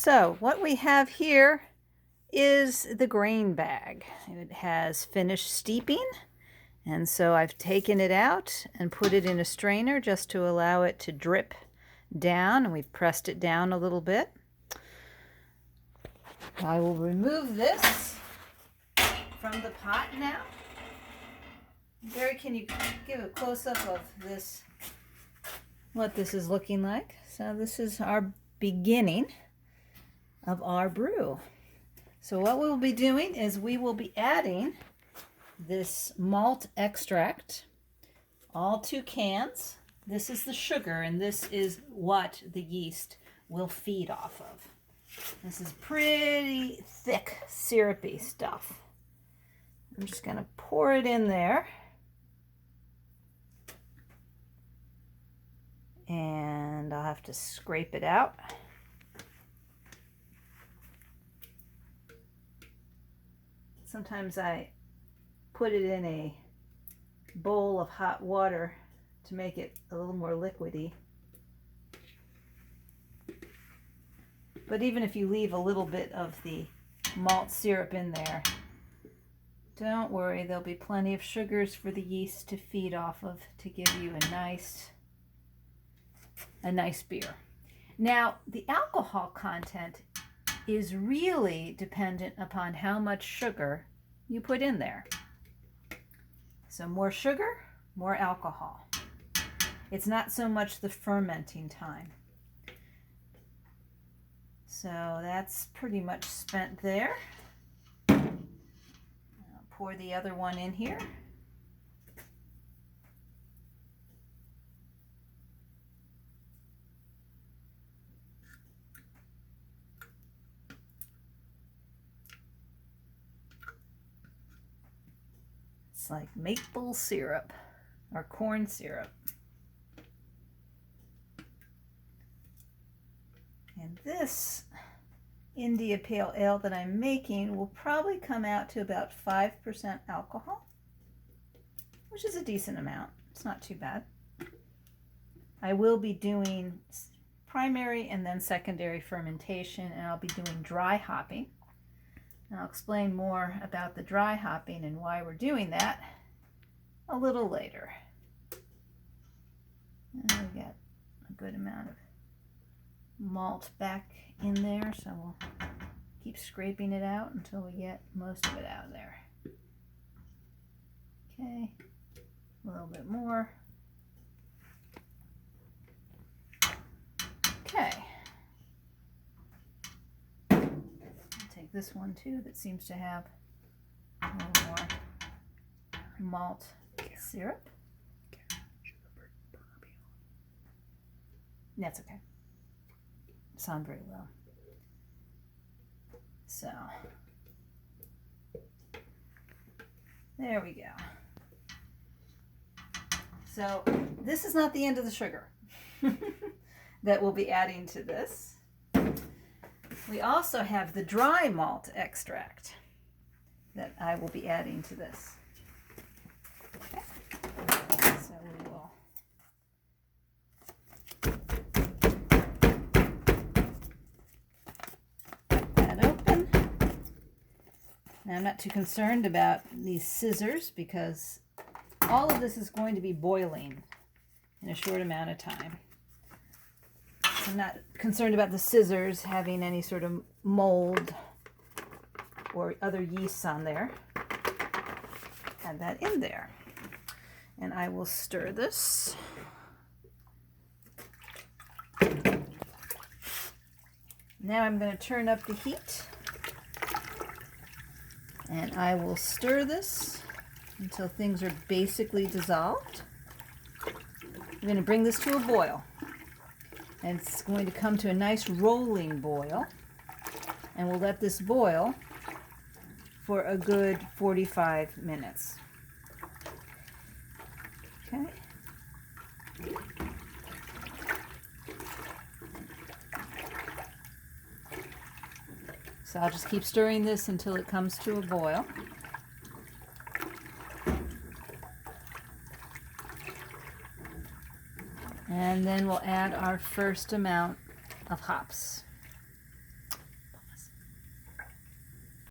So what we have here is the grain bag. It has finished steeping, and so I've taken it out and put it in a strainer just to allow it to drip down, and we've pressed it down a little bit. I will remove this from the pot now. Gary, can you give a close-up of this, what this is looking like? So this is our beginning of our brew. So what we'll be doing is we will be adding this malt extract, all 2 cans. This is the sugar, and this is what the yeast will feed off of. This is pretty thick, syrupy stuff. I'm just going to pour it in there. And I'll have to scrape it out. Sometimes I put it in a bowl of hot water to make it a little more liquidy. But even if you leave a little bit of the malt syrup in there, don't worry, there'll be plenty of sugars for the yeast to feed off of to give you a nice beer. Now, the alcohol content is really dependent upon how much sugar you put in there. So more sugar, more alcohol. It's not so much the fermenting time. So that's pretty much spent there. I'll pour the other one in here. It's like maple syrup or corn syrup. And this India Pale Ale that I'm making will probably come out to about 5% alcohol, which is a decent amount. It's not too bad. I will be doing primary and then secondary fermentation, and I'll be doing dry hopping. And I'll explain more about the dry hopping and why we're doing that a little later. And we got a good amount of malt back in there, so we'll keep scraping it out until we get most of it out of there. Okay, a little bit more. Okay. This one too that seems to have a little more malt syrup. That's okay. It's on very low. So there we go. So this is not the end of the sugar that we'll be adding to this. We also have the dry malt extract that I will be adding to this. Okay. So we will cut that open. Now I'm not too concerned about these scissors because all of this is going to be boiling in a short amount of time. I'm not concerned about the scissors having any sort of mold or other yeasts on there. Add that in there. And I will stir this. Now I'm going to turn up the heat. And I will stir this until things are basically dissolved. I'm going to bring this to a boil. And it's going to come to a nice rolling boil. And we'll let this boil for a good 45 minutes. Okay. So I'll just keep stirring this until it comes to a boil. And then we'll add our first amount of hops.